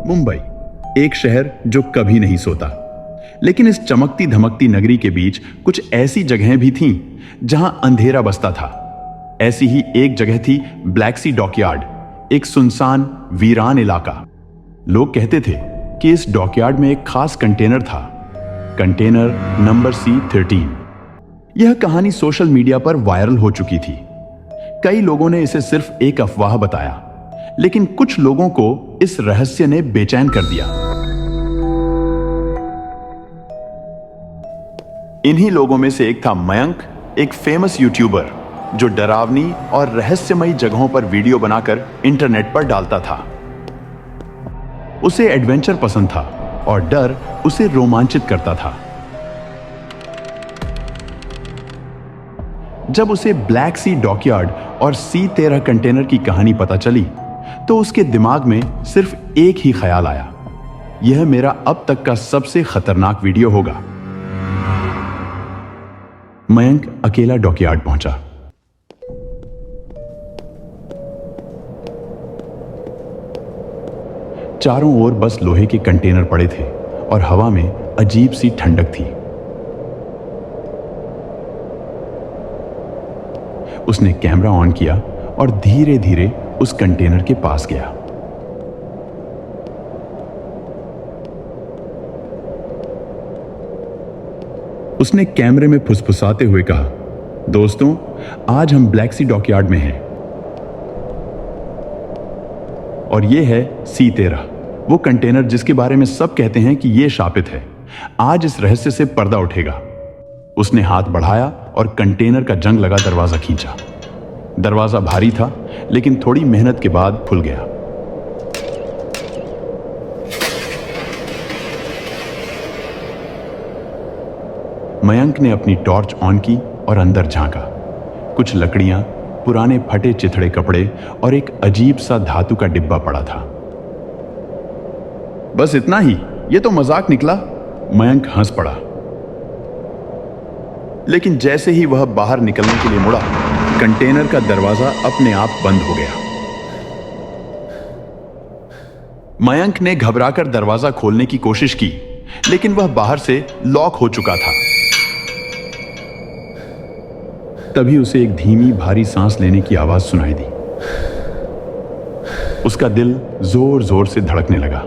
मुंबई, एक शहर जो कभी नहीं सोता। लेकिन इस चमकती धमकती नगरी के बीच कुछ ऐसी जगहें भी थीं जहां अंधेरा बसता था। ऐसी ही एक जगह थी ब्लैक सी डॉकयार्ड, एक सुनसान वीरान इलाका। लोग कहते थे कि इस डॉकयार्ड में एक खास कंटेनर था, कंटेनर नंबर C13। यह कहानी सोशल मीडिया पर वायरल हो चुकी थी। कई लोगों ने इसे सिर्फ एक अफवाह बताया, लेकिन कुछ लोगों को इस रहस्य ने बेचैन कर दिया। इन्हीं लोगों में से एक था मयंक, एक फेमस यूट्यूबर जो डरावनी और रहस्यमयी जगहों पर वीडियो बनाकर इंटरनेट पर डालता था। उसे एडवेंचर पसंद था और डर उसे रोमांचित करता था। जब उसे ब्लैक सी डॉकयार्ड और C13 कंटेनर की कहानी पता चली तो उसके दिमाग में सिर्फ एक ही ख्याल आया, यह मेरा अब तक का सबसे खतरनाक वीडियो होगा। मयंक अकेला डॉकयार्ड पहुंचा। चारों ओर बस लोहे के कंटेनर पड़े थे और हवा में अजीब सी ठंडक थी। उसने कैमरा ऑन किया और धीरे धीरे उस कंटेनर के पास गया। उसने कैमरे में फुसफुसाते हुए कहा, दोस्तों, आज हम ब्लैक सी डॉकयार्ड में हैं और यह है C13, वो कंटेनर जिसके बारे में सब कहते हैं कि यह शापित है। आज इस रहस्य से पर्दा उठेगा। उसने हाथ बढ़ाया और कंटेनर का जंग लगा दरवाजा खींचा। दरवाजा भारी था, लेकिन थोड़ी मेहनत के बाद खुल गया। मयंक ने अपनी टॉर्च ऑन की और अंदर झांका। कुछ लकड़ियां, पुराने फटे चिथड़े कपड़े और एक अजीब सा धातु का डिब्बा पड़ा था। बस इतना ही? यह तो मजाक निकला। मयंक हंस पड़ा। लेकिन जैसे ही वह बाहर निकलने के लिए मुड़ा, कंटेनर का दरवाजा अपने आप बंद हो गया। मयंक ने घबराकर दरवाजा खोलने की कोशिश की, लेकिन वह बाहर से लॉक हो चुका था। तभी उसे एक धीमी भारी सांस लेने की आवाज सुनाई दी। उसका दिल जोर जोर से धड़कने लगा।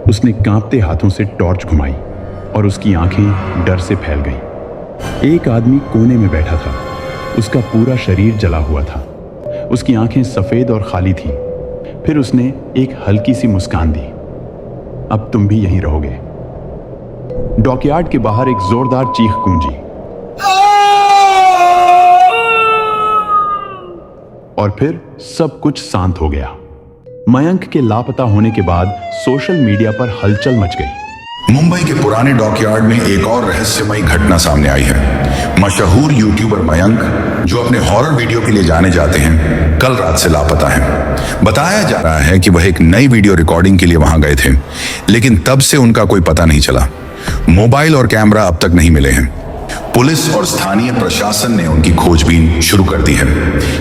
उसने कांपते हाथों से टॉर्च घुमाई और उसकी आंखें डर से फैल गईं। एक आदमी कोने में बैठा था। उसका पूरा शरीर जला हुआ था। उसकी आंखें सफेद और खाली थीं। फिर उसने एक हल्की सी मुस्कान दी। अब तुम भी यहीं रहोगे। डॉकयार्ड के बाहर एक जोरदार चीख गूंजी और फिर सब कुछ शांत हो गया। मयंक के लापता होने के बाद सोशल मीडिया पर हलचल मच गई। मुंबई के पुराने डॉकयार्ड में एक और रहस्यमयी घटना सामने आई है। मशहूर यूट्यूबर मयंक, जो अपने हॉरर वीडियो के लिए जाने जाते हैं, कल रात से लापता हैं। बताया जा रहा है कि वह एक नई वीडियो रिकॉर्डिंग के लिए वहां गए थे, लेकिन तब से उनका कोई पता नहीं चला। मोबाइल और कैमरा अब तक नहीं मिले हैं। पुलिस और स्थानीय प्रशासन ने उनकी खोजबीन शुरू कर दी है।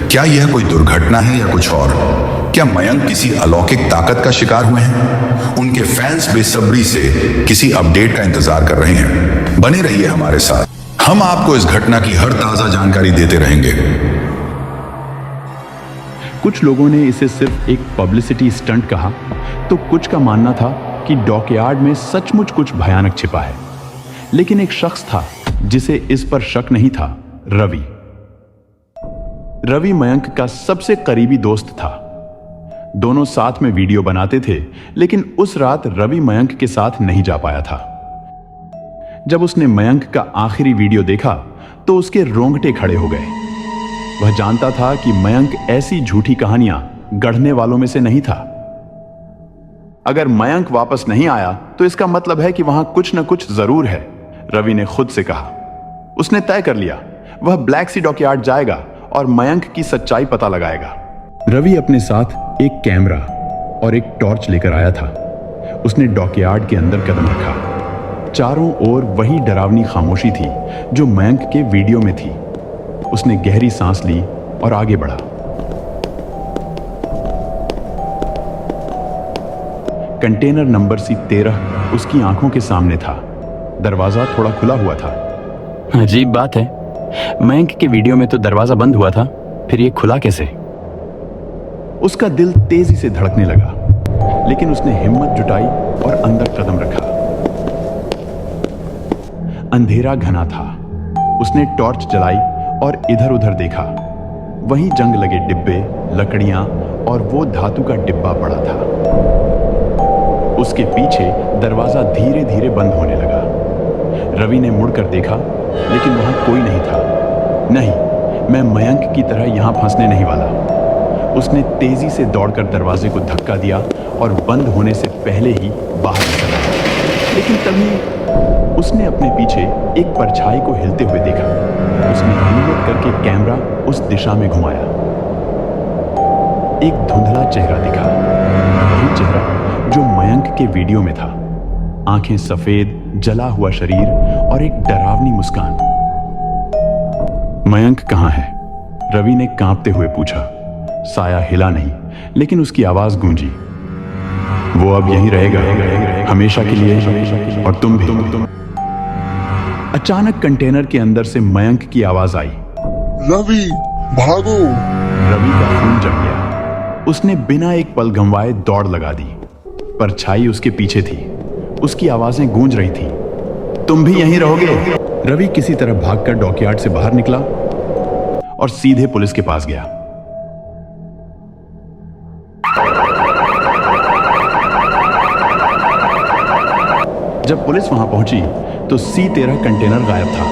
क्या यह कोई दुर्घटना है या कुछ और? क्या मयंक किसी अलौकिक ताकत का शिकार हुए हैं? उनके फैंस बेसब्री से किसी अपडेट का इंतजार कर रहे हैं। बने रहिए हमारे साथ, हम आपको इस घटना की हर ताजा जानकारी देते रहेंगे। कुछ लोगों ने इसे सिर्फ एक पब्लिसिटी स्टंट कहा, तो कुछ का मानना था कि डॉकयार्ड में सचमुच कुछ भयानक छिपा है। लेकिन एक शख्स था जिसे इस पर शक नहीं था, रवि। रवि मयंक का सबसे करीबी दोस्त था। दोनों साथ में वीडियो बनाते थे, लेकिन उस रात रवि मयंक के साथ नहीं जा पाया था। जब उसने मयंक का आखिरी वीडियो देखा तो उसके रोंगटे खड़े हो गए। वह जानता था कि मयंक ऐसी झूठी कहानियां गढ़ने वालों में से नहीं था। अगर मयंक वापस नहीं आया तो इसका मतलब है कि वहां कुछ न कुछ जरूर है, रवि ने खुद से कहा। उसने तय कर लिया, वह ब्लैक सी डॉकयार्ड जाएगा और मयंक की सच्चाई पता लगाएगा। रवि अपने साथ एक कैमरा और एक टॉर्च लेकर आया था। उसने डॉकयार्ड के अंदर कदम रखा। चारों ओर वही डरावनी खामोशी थी जो मयंक के वीडियो में थी। उसने गहरी सांस ली और आगे बढ़ा। कंटेनर नंबर C13 उसकी आंखों के सामने था। दरवाजा थोड़ा खुला हुआ था। अजीब बात है, मयंक के वीडियो में तो दरवाजा बंद हुआ था, फिर ये खुला कैसे? उसका दिल तेजी से धड़कने लगा, लेकिन उसने हिम्मत जुटाई और अंदर कदम रखा। अंधेरा घना था। उसने टॉर्च जलाई और इधर उधर देखा। वहीं जंग लगे डिब्बे, लकड़ियां और वो धातु का डिब्बा पड़ा था। उसके पीछे दरवाजा धीरे धीरे बंद होने लगा। रवि ने मुड़कर देखा, लेकिन वहां कोई नहीं था। नहीं, मैं मयंक की तरह यहां फंसने नहीं वाला। उसने तेजी से दौड़कर दरवाजे को धक्का दिया और बंद होने से पहले ही बाहर निकला। लेकिन तभी उसने अपने पीछे एक परछाई को हिलते हुए देखा। उसने हिम्मत करके कैमरा उस दिशा में घुमाया। एक धुंधला चेहरा दिखा, वही चेहरा जो मयंक के वीडियो में था। आंखें सफेद, जला हुआ शरीर और एक डरावनी मुस्कान। मयंक कहां है? रवि ने कांपते हुए पूछा। साया हिला नहीं, लेकिन उसकी आवाज गूंजी। वो अब यहीं रहेगा, हमेशा के लिए, और तुम भी। अचानक कंटेनर के अंदर से मयंक की आवाज आई, रवि भागो। रवि का खून जम गया। उसने बिना एक पल गंवाए दौड़ लगा दी। परछाई उसके पीछे थी। उसकी आवाजें गूंज रही थी, तुम भी यहीं रहोगे। रवि किसी तरह भागकर डॉकयार्ड से बाहर निकला और सीधे पुलिस के पास गया। जब पुलिस वहां पहुंची तो C13 कंटेनर गायब था।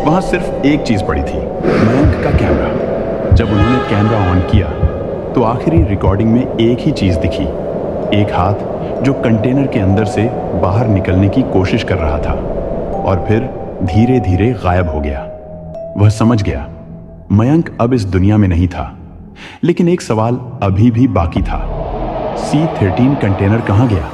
वहां सिर्फ एक चीज पड़ी थी, मयंक का कैमरा। जब उन्होंने कैमरा ऑन किया तो आखिरी रिकॉर्डिंग में एक ही चीज दिखी, एक हाथ जो कंटेनर के अंदर से बाहर निकलने की कोशिश कर रहा था और फिर धीरे धीरे गायब हो गया। वह समझ गया मयंक अब इस दुनिया में नहीं था। लेकिन एक सवाल अभी भी बाकी था, C13 कंटेनर कहां गया?